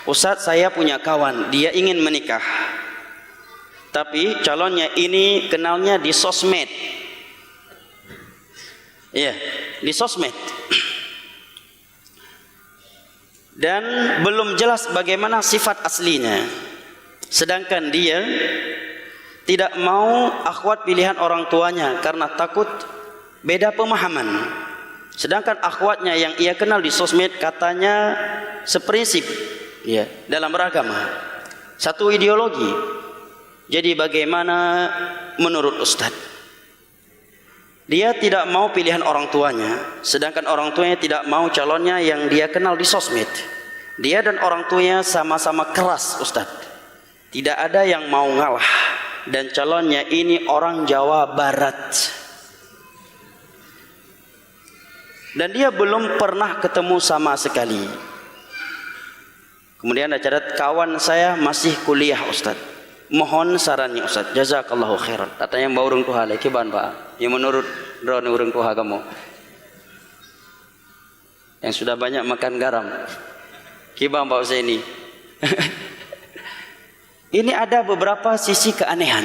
Ustadz, saya punya kawan, dia ingin menikah, tapi calonnya ini kenalnya di sosmed. Iya, di sosmed. Dan belum jelas bagaimana sifat aslinya. Sedangkan dia tidak mau akhwat pilihan orang tuanya karena takut beda pemahaman. Sedangkan akhwatnya yang ia kenal di sosmed katanya seprinsip, ya, dalam beragama, satu ideologi. Jadi bagaimana menurut Ustadz? Dia tidak mau pilihan orang tuanya, sedangkan orang tuanya tidak mau calonnya yang dia kenal di sosmed. Dia dan orang tuanya sama-sama keras, Ustadz. Tidak ada yang mau ngalah. Dan calonnya ini orang Jawa Barat. Dan dia belum pernah ketemu sama sekali. Kemudian ada catat, kawan saya masih kuliah, Ustaz. Mohon sarannya, Ustaz. Jazakallahu khairan. Katanya mbak urung tuha lagi ban Pak. Yang menurut drone urung tuha kamu yang sudah banyak makan garam. Kibang Pak Usaini. Ini ada beberapa sisi keanehan.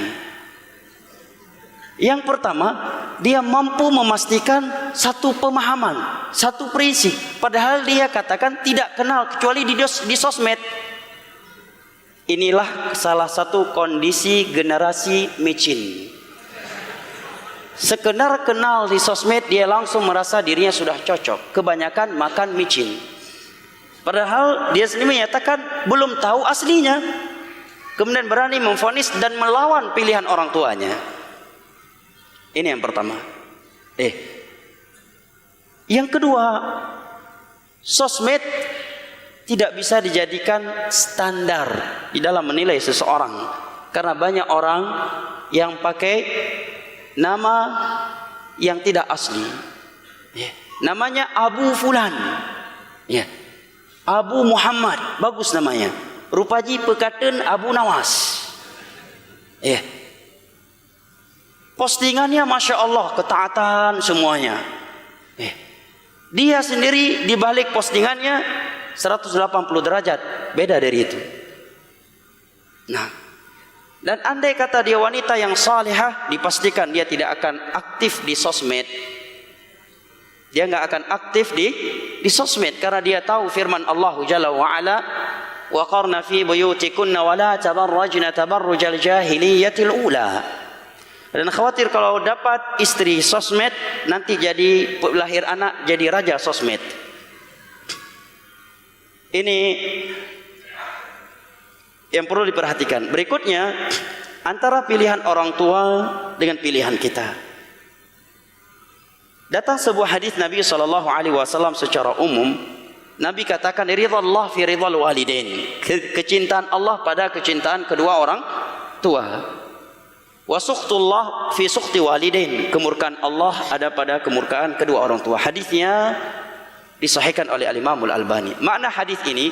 Yang pertama, dia mampu memastikan satu pemahaman, satu prinsip, padahal dia katakan tidak kenal kecuali di sosmed. Inilah salah satu kondisi generasi micin. Sekedar kenal di sosmed, dia langsung merasa dirinya sudah cocok. Kebanyakan makan micin, padahal dia sendiri menyatakan belum tahu aslinya. Kemudian berani memvonis dan melawan pilihan orang tuanya. Ini yang pertama. Yang kedua, sosmed tidak bisa dijadikan standar di dalam menilai seseorang, karena banyak orang yang pakai nama yang tidak asli. Namanya Abu Fulan, Abu Muhammad, bagus namanya. Rupaji pekaten Abu Nawas. Postingannya Masya Allah, ketaatan semuanya. Dia sendiri di balik postingannya 180 derajat beda dari itu. Nah, dan andai kata dia wanita yang salihah, dipastikan dia tidak akan aktif di sosmed. Dia nggak akan aktif di sosmed, karena dia tahu firman Allah Jalla wa Ala, wa qarna fi buyutikunna wa la tabarrajna tabarrujal jahiliyatil ula. Dan khawatir kalau dapat istri sosmed, nanti jadi lahir anak jadi raja sosmed. Ini yang perlu diperhatikan. Berikutnya, antara pilihan orang tua dengan pilihan kita. Datang sebuah hadis Nabi SAW secara umum. Nabi katakan, ridallah fi ridal walidain. Kecintaan Allah pada kecintaan kedua orang tua. Wa sukhtullah fi sukhti walidain. Kemurkaan Allah ada pada kemurkaan kedua orang tua. Hadisnya disahihkan oleh Al-Imam Al-Albani. Makna hadis ini,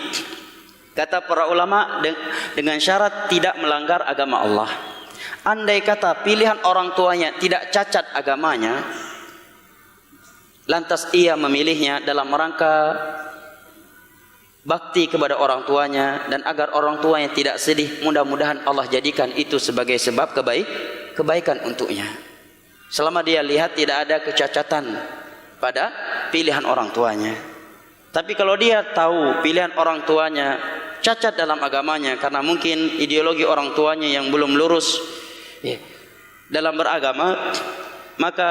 kata para ulama, dengan syarat tidak melanggar agama Allah. Andai kata pilihan orang tuanya tidak cacat agamanya, lantas ia memilihnya dalam rangka bakti kepada orang tuanya dan agar orang tuanya tidak sedih, mudah-mudahan Allah jadikan itu sebagai sebab kebaikan untuknya. Selama dia lihat tidak ada kecacatan pada pilihan orang tuanya. Tapi kalau dia tahu pilihan orang tuanya cacat dalam agamanya, karena mungkin ideologi orang tuanya yang belum lurus dalam beragama, maka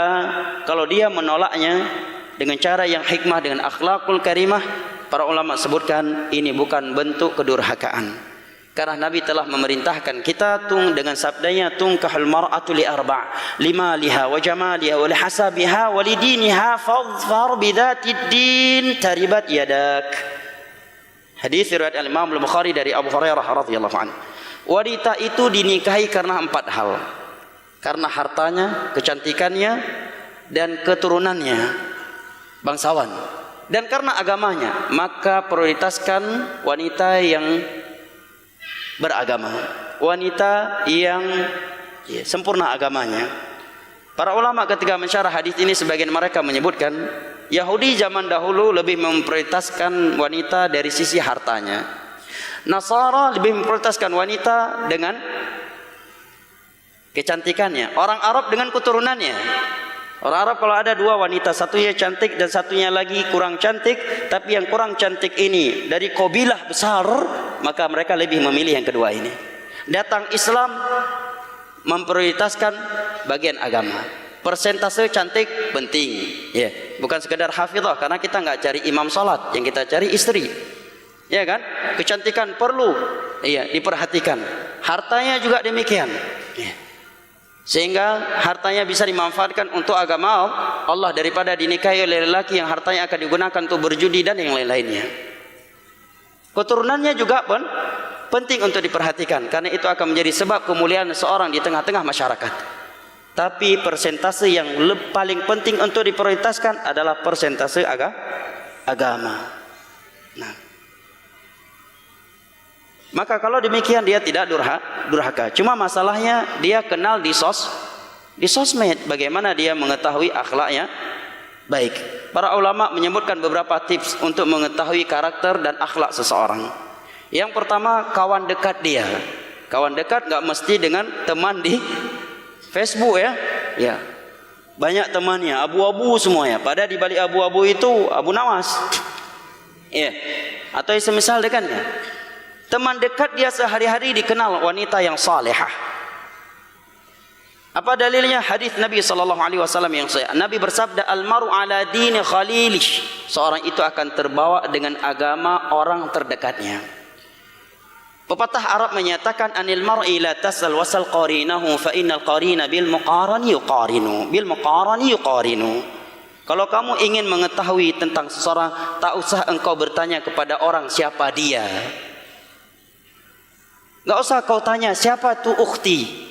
kalau dia menolaknya dengan cara yang hikmah, dengan akhlakul karimah, para ulama sebutkan ini bukan bentuk kedurhakaan. Karena Nabi telah memerintahkan kita dengan sabdanya, tunkahul mar'atu li arba' limaliha wa jamaliha wa lihasabiha wa lidiniha fadhfar bidzatid din taribat yadak. Hadis riwayat Al-Imam Al-Bukhari dari Abu Hurairah radhiyallahu anhu. Wanita itu dinikahi karena 4 hal. Karena hartanya, kecantikannya, dan keturunannya, bangsawan. Dan karena agamanya, maka prioritaskan wanita yang beragama, wanita yang sempurna agamanya. Para ulama ketika mensyarah hadis ini, sebagian mereka menyebutkan Yahudi zaman dahulu lebih memprioritaskan wanita dari sisi hartanya, Nasara lebih memprioritaskan wanita dengan kecantikannya, orang Arab dengan keturunannya. Orang Arab kalau ada dua wanita, satunya cantik dan satunya lagi kurang cantik, tapi yang kurang cantik ini dari kabilah besar, maka mereka lebih memilih yang kedua ini. Datang Islam memprioritaskan bagian agama. Persentase cantik penting, ya, bukan sekedar hafizah, karena kita nggak cari imam salat, yang kita cari istri, ya kan? Kecantikan perlu, ya, diperhatikan. Hartanya juga demikian, ya. Sehingga hartanya bisa dimanfaatkan untuk agama Allah daripada dinikahi oleh lelaki yang hartanya akan digunakan untuk berjudi dan yang lain-lainnya. Keturunannya juga pun penting untuk diperhatikan, karena itu akan menjadi sebab kemuliaan seorang di tengah-tengah masyarakat. Tapi persentase yang paling penting untuk diprioritaskan adalah persentase agama. Nah, maka kalau demikian dia tidak durhaka. Cuma masalahnya dia kenal di sosmed, bagaimana dia mengetahui akhlaknya baik. Para ulama menyebutkan beberapa tips untuk mengetahui karakter dan akhlak seseorang. Yang pertama, kawan dekat dia. Kawan dekat nggak mesti dengan teman di Facebook, ya. Ya. Banyak temannya abu-abu semuanya. Padahal di balik abu-abu itu Abu Nawas. Ya. Atau semisal dengannya. Teman dekat dia sehari-hari dikenal wanita yang salihah. Apa dalilnya? Hadis Nabi SAW yang sahih. Nabi bersabda, "Al-maru ala dini khalilish." Seorang itu akan terbawa dengan agama orang terdekatnya. Pepatah Arab menyatakan, "Anil mar'i la tasal wasal qarinahu fa innal qarina bil muqarani yuqarinu." Bil muqarani yuqarinu. Kalau kamu ingin mengetahui tentang seseorang, tak usah engkau bertanya kepada orang siapa dia. Enggak usah kau tanya siapa tu ukhti.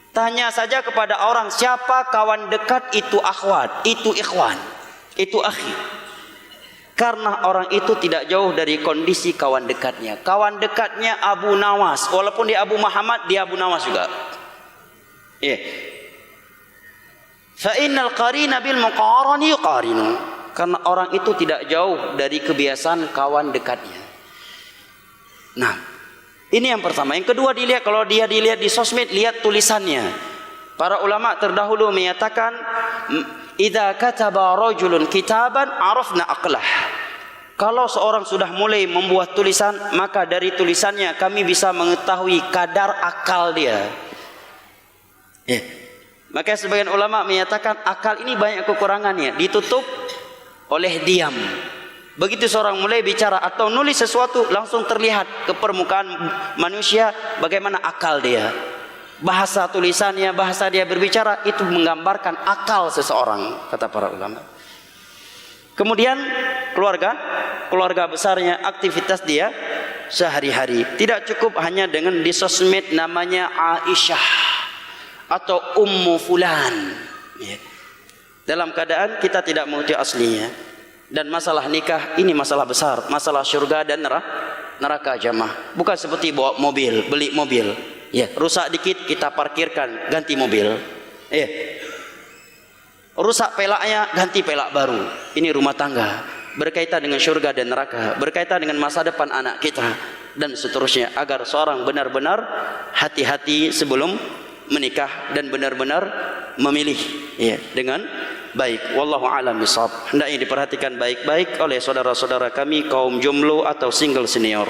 Tanya saja kepada orang siapa kawan dekat itu akhwat, itu ikhwan, itu akhi. Karena orang itu tidak jauh dari kondisi kawan dekatnya. Kawan dekatnya Abu Nawas, walaupun dia Abu Muhammad, dia Abu Nawas juga. Iya. Fa innal qarina bil muqarani yuqarinu. Karena orang itu tidak jauh dari kebiasaan kawan dekatnya. Nah, ini yang pertama. Yang kedua dilihat, kalau dia dilihat di sosmed, lihat tulisannya. Para ulama terdahulu menyatakan, idza kataba rajulun kitaban arafna aqlah. Kalau seorang sudah mulai membuat tulisan, maka dari tulisannya kami bisa mengetahui kadar akal dia. Maka sebagian ulama menyatakan akal ini banyak kekurangannya, ditutup oleh diam. Begitu seorang mulai bicara atau nulis sesuatu, langsung terlihat ke permukaan manusia bagaimana akal dia. Bahasa tulisannya, bahasa dia berbicara, itu menggambarkan akal seseorang, kata para ulama. Kemudian keluarga besarnya, aktivitas dia sehari-hari. Tidak cukup hanya dengan di sosmed namanya Aisyah atau Ummu Fulan, dalam keadaan kita tidak mengetahui aslinya. Dan masalah nikah ini masalah besar, masalah surga dan neraka jamaah. Bukan seperti bawa mobil, beli mobil, rusak dikit kita parkirkan, ganti mobil. Rusak pelaknya, ganti pelak baru. Ini rumah tangga, berkaitan dengan surga dan neraka, berkaitan dengan masa depan anak kita dan seterusnya. Agar seorang benar-benar hati-hati sebelum menikah dan benar-benar memilih dengan baik. Wallahu a'lam bishawab. Hendaknya diperhatikan baik-baik oleh saudara-saudara kami kaum jomblo atau single senior.